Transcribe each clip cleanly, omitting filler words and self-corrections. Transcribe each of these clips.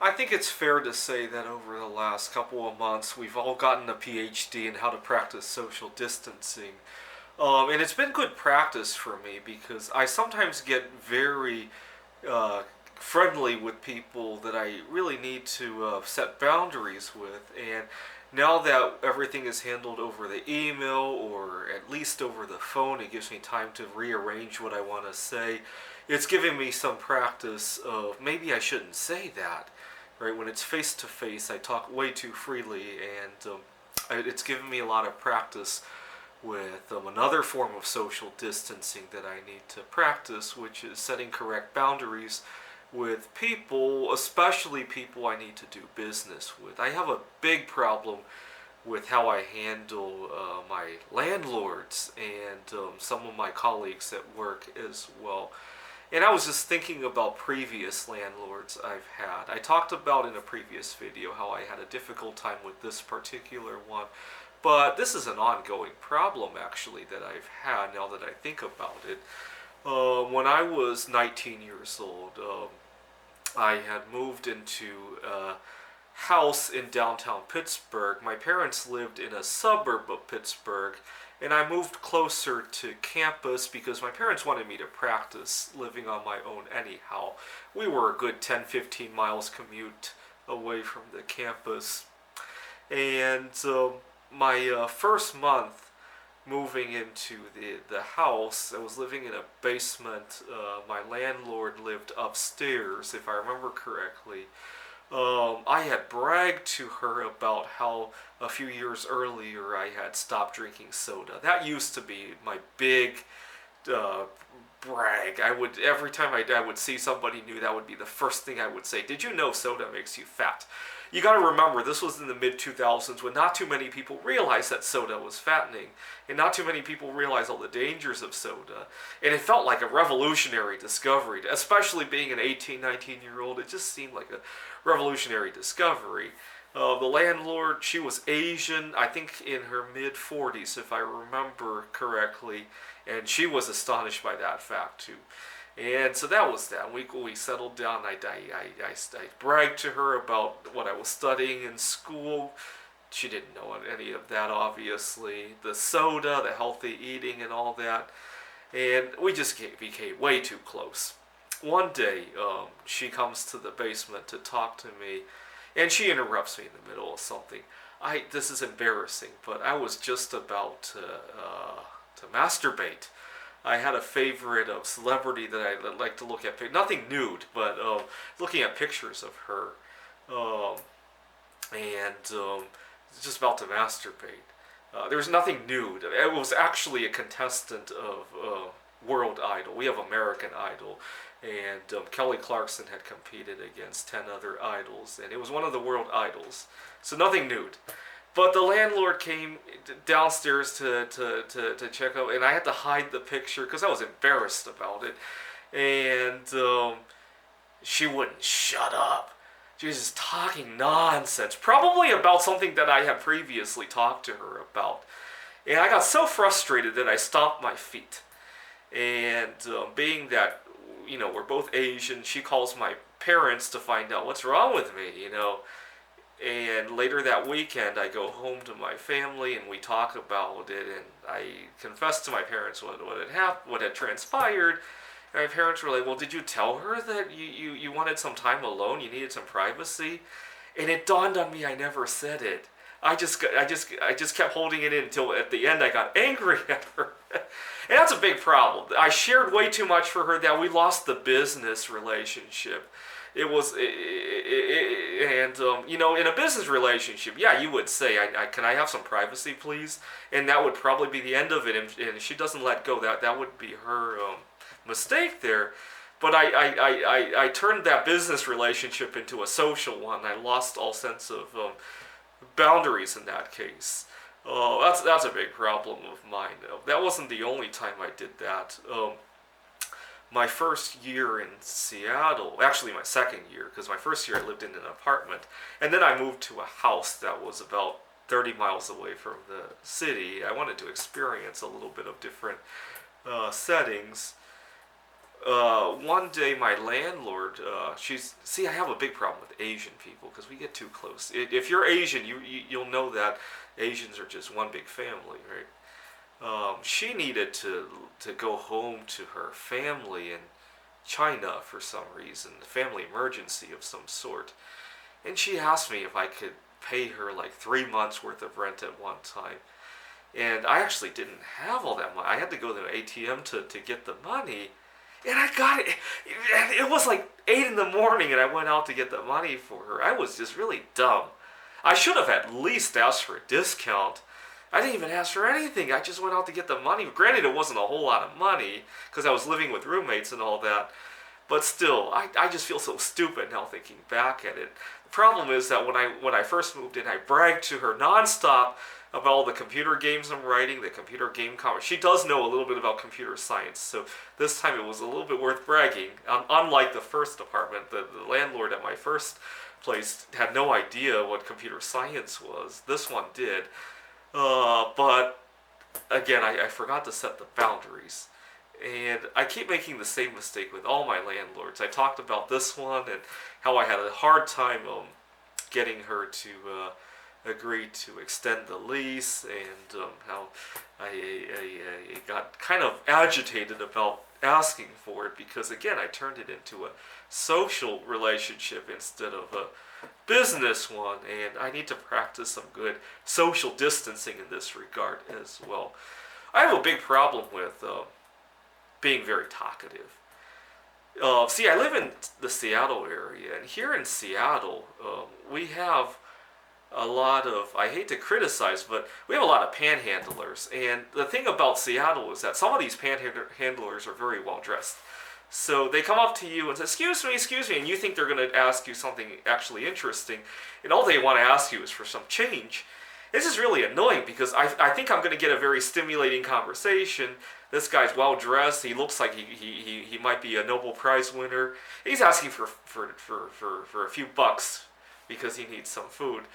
I think it's fair to say that over the last couple of months, we've all gotten a PhD in how to practice social distancing. And it's been good practice for me because I sometimes get very uh, friendly with people that I really need to set boundaries with. And now that everything is handled over the email or at least over the phone, it gives me time to rearrange what I want to say. It's giving me some practice of maybe I shouldn't say that. Right, when it's face to face, I talk way too freely, and it's given me a lot of practice with another form of social distancing that I need to practice, which is setting correct boundaries with people, especially people I need to do business with. I have a big problem with how I handle my landlords and some of my colleagues at work as well. And I was just thinking about previous landlords I've had. I talked about in a previous video how I had a difficult time with this particular one, but this is an ongoing problem actually that I've had now that I think about it. When I was 19 years old, I had moved into a house in downtown Pittsburgh. My parents lived in a suburb of Pittsburgh, and I moved closer to campus because my parents wanted me to practice living on my own anyhow. We were a good 10-15 miles commute away from the campus. And my first month moving into the house, I was living in a basement. My landlord lived upstairs, if I remember correctly. I had bragged to her about how a few years earlier I had stopped drinking soda. That used to be my big uh, brag. I would every time I would see somebody new, that would be the first thing I would say. Did you know soda makes you fat? You got to remember, this was in the mid 2000s when not too many people realized that soda was fattening, and not too many people realized all the dangers of soda. And it felt like a revolutionary discovery, especially being an 18, 19-year-old. It just seemed like a revolutionary discovery. The landlord, she was Asian, I think in her mid 40s, if I remember correctly, and she was astonished by that fact too. And so that was that. We settled down. I bragged to her about what I was studying in school. She didn't know any of that, obviously. The soda, the healthy eating, and all that. And we just became way too close. One day, she comes to the basement to talk to me, and she interrupts me in the middle of something. This is embarrassing, but I was just about to masturbate. I had a favorite of celebrity that I like to look at. Nothing nude, but looking at pictures of her, um, and just about to masturbate. There was nothing nude. It was actually a contestant of World Idol. We have American Idol, and Kelly Clarkson had competed against 10 other idols, and it was one of the World Idols. So nothing nude. But the landlord came downstairs to check out, and I had to hide the picture because I was embarrassed about it. And she wouldn't shut up. She was just talking nonsense, probably about something that I had previously talked to her about. And I got so frustrated that I stomped my feet. And being that, we're both Asian, she calls my parents to find out what's wrong with me. And later that weekend, I go home to my family and we talk about it. And I confess to my parents what had transpired. And my parents were like, "Well, did you tell her that you wanted some time alone? You needed some privacy?" And it dawned on me I never said it. I just kept holding it in until at the end I got angry at her. And that's a big problem. I shared way too much for her that we lost the business relationship. It was, and in a business relationship, yeah, you would say, "Can I have some privacy, please?" And that would probably be the end of it. And if she doesn't let go, that would be her mistake there. But I turned that business relationship into a social one. I lost all sense of boundaries in that case. That's a big problem of mine. That wasn't the only time I did that. My first year in Seattle, actually my second year, because my first year I lived in an apartment, and then I moved to a house that was about 30 miles away from the city. I wanted to experience a little bit of different settings. one day my landlord, I have a big problem with Asian people because we get too close. If you're Asian, you'll know that Asians are just one big family, right? She needed to go home to her family in China for some reason, a family emergency of some sort. And she asked me if I could pay her like 3 months worth of rent at one time. And I actually didn't have all that money. I had to go to the ATM to get the money. And I got it. And it was like 8 in the morning and I went out to get the money for her. I was just really dumb. I should have at least asked for a discount. I didn't even ask for anything. I just went out to get the money. Granted, it wasn't a whole lot of money because I was living with roommates and all that. But still, I just feel so stupid now thinking back at it. The problem is that when I first moved in, I bragged to her nonstop about all the computer games I'm writing, the computer game comics. She does know a little bit about computer science, so this time it was a little bit worth bragging. Unlike the first apartment, the landlord at my first place had no idea what computer science was. This one did. But again, I forgot to set the boundaries. And I keep making the same mistake with all my landlords. I talked about this one and how I had a hard time getting her to agree to extend the lease, and how I got kind of agitated about asking for it because, again, I turned it into a social relationship instead of a business one, and I need to practice some good social distancing in this regard as well. I have a big problem with being very talkative. I live in the Seattle area, and here in Seattle, we have a lot of, I hate to criticize, but we have a lot of panhandlers. And the thing about Seattle is that some of these panhandlers are very well dressed. So they come up to you and say, excuse me, and you think they're going to ask you something actually interesting, and all they want to ask you is for some change. This is really annoying because I think I'm going to get a very stimulating conversation. This guy's well dressed. He looks like he might be a Nobel Prize winner. He's asking for a few bucks because he needs some food.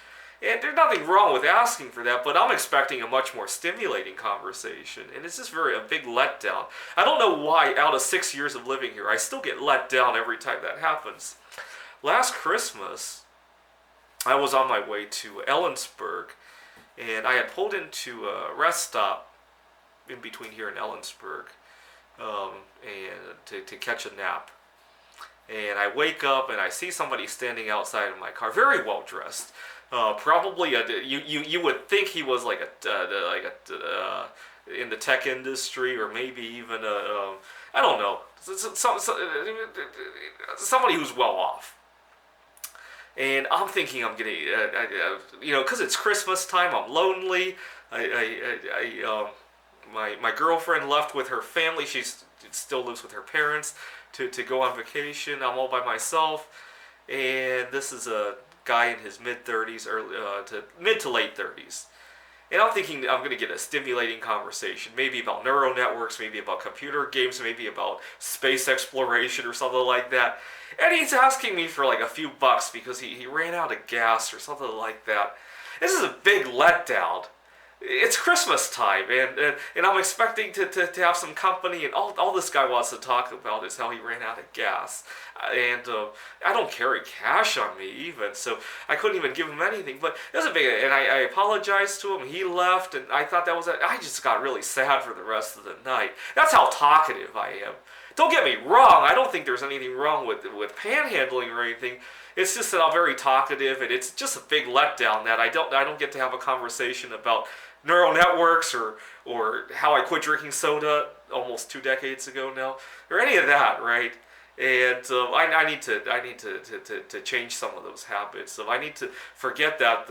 And there's nothing wrong with asking for that, but I'm expecting a much more stimulating conversation. And it's just a big letdown. I don't know why, out of 6 years of living here, I still get let down every time that happens. Last Christmas, I was on my way to Ellensburg, and I had pulled into a rest stop in between here and Ellensburg, and to catch a nap. And I wake up and I see somebody standing outside of my car, very well dressed. Probably you would think he was like in the tech industry, or maybe even I don't know, somebody who's well off. And I'm thinking I'm gonna because it's Christmas time, I'm lonely. My girlfriend left with her family. She still lives with her parents to go on vacation. I'm all by myself, and this is a guy in his mid-30s, mid to late 30s. And I'm thinking I'm going to get a stimulating conversation, maybe about neural networks, maybe about computer games, maybe about space exploration or something like that. And he's asking me for like a few bucks because he ran out of gas or something like that. This is a big letdown. It's Christmas time, and I'm expecting to have some company, and all this guy wants to talk about is how he ran out of gas. And I don't carry cash on me even, so I couldn't even give him anything. But it was a big, and I apologized to him. He left, and I thought that was it. I just got really sad for the rest of the night. That's how talkative I am. Don't get me wrong, I don't think there's anything wrong with panhandling or anything. It's just that I'm very talkative, and it's just a big letdown that I don't get to have a conversation about neural networks or how I quit drinking soda almost 2 decades ago now, or any of that, right? And I need to change some of those habits. So I need to forget that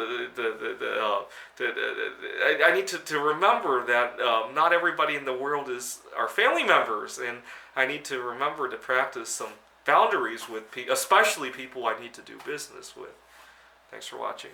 I need to remember that not everybody in the world are family members, and I need to remember to practice some boundaries with especially people I need to do business with. Thanks for watching.